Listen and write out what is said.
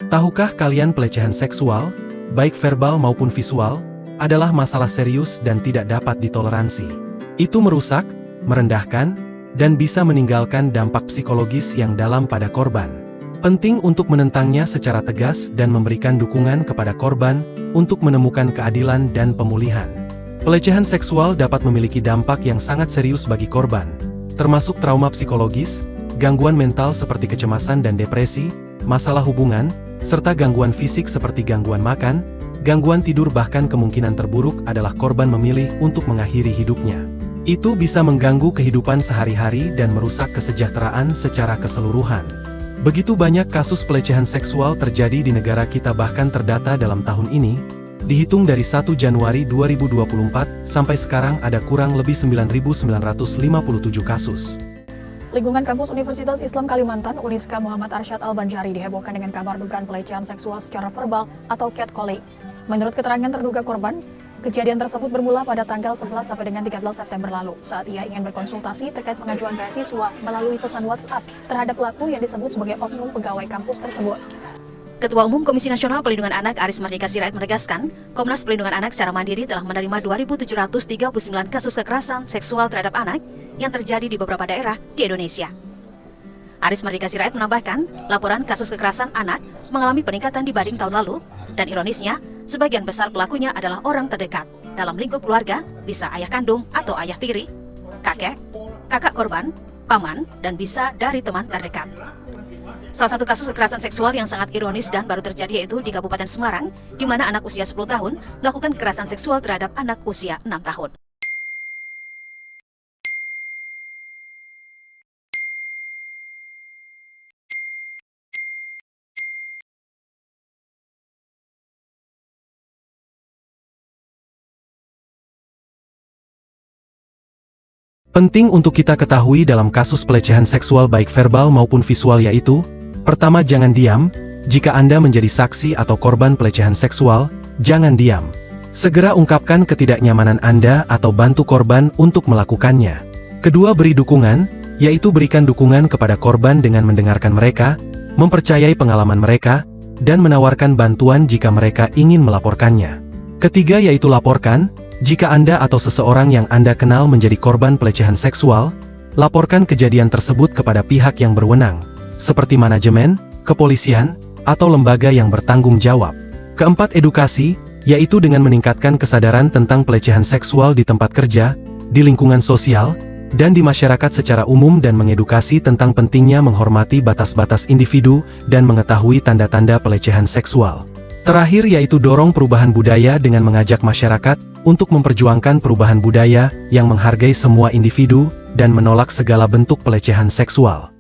Tahukah kalian pelecehan seksual, baik verbal maupun visual, adalah masalah serius dan tidak dapat ditoleransi. Itu merusak, merendahkan, dan bisa meninggalkan dampak psikologis yang dalam pada korban. Penting untuk menentangnya secara tegas dan memberikan dukungan kepada korban untuk menemukan keadilan dan pemulihan. Pelecehan seksual dapat memiliki dampak yang sangat serius bagi korban, termasuk trauma psikologis, gangguan mental seperti kecemasan dan depresi, masalah hubungan, serta gangguan fisik seperti gangguan makan, gangguan tidur, bahkan kemungkinan terburuk adalah korban memilih untuk mengakhiri hidupnya. Itu bisa mengganggu kehidupan sehari-hari dan merusak kesejahteraan secara keseluruhan. Begitu banyak kasus pelecehan seksual terjadi di negara kita, bahkan terdata dalam tahun ini, dihitung dari 1 Januari 2024 sampai sekarang ada kurang lebih 9.957 kasus. Lingkungan kampus Universitas Islam Kalimantan, Uniska Muhammad Arsyad Al-Banjari dihebohkan dengan kabar dugaan pelecehan seksual secara verbal atau catcalling. Menurut keterangan terduga korban, kejadian tersebut bermula pada tanggal 11 sampai dengan 13 September lalu, saat ia ingin berkonsultasi terkait pengajuan beasiswa melalui pesan WhatsApp terhadap pelaku yang disebut sebagai oknum pegawai kampus tersebut. Ketua Umum Komisi Nasional Pelindungan Anak Aris Mardika Sirait menegaskan, Komnas Pelindungan Anak secara mandiri telah menerima 2.739 kasus kekerasan seksual terhadap anak yang terjadi di beberapa daerah di Indonesia. Aris Mardika Sirait menambahkan, laporan kasus kekerasan anak mengalami peningkatan dibanding tahun lalu, dan ironisnya, sebagian besar pelakunya adalah orang terdekat dalam lingkup keluarga, bisa ayah kandung atau ayah tiri, kakek, kakak korban, paman, dan bisa dari teman terdekat. Salah satu kasus kekerasan seksual yang sangat ironis dan baru terjadi yaitu di Kabupaten Semarang, di mana anak usia 10 tahun melakukan kekerasan seksual terhadap anak usia 6 tahun. Penting untuk kita ketahui dalam kasus pelecehan seksual baik verbal maupun visual yaitu, pertama, jangan diam. Jika Anda menjadi saksi atau korban pelecehan seksual, jangan diam. Segera ungkapkan ketidaknyamanan Anda atau bantu korban untuk melakukannya. Kedua, beri dukungan, yaitu berikan dukungan kepada korban dengan mendengarkan mereka, mempercayai pengalaman mereka, dan menawarkan bantuan jika mereka ingin melaporkannya. Ketiga, yaitu laporkan. Jika Anda atau seseorang yang Anda kenal menjadi korban pelecehan seksual, laporkan kejadian tersebut kepada pihak yang berwenang, seperti manajemen, kepolisian, atau lembaga yang bertanggung jawab. Keempat, edukasi, yaitu dengan meningkatkan kesadaran tentang pelecehan seksual di tempat kerja, di lingkungan sosial, dan di masyarakat secara umum, dan mengedukasi tentang pentingnya menghormati batas-batas individu dan mengetahui tanda-tanda pelecehan seksual. Terakhir, yaitu dorong perubahan budaya dengan mengajak masyarakat untuk memperjuangkan perubahan budaya yang menghargai semua individu dan menolak segala bentuk pelecehan seksual.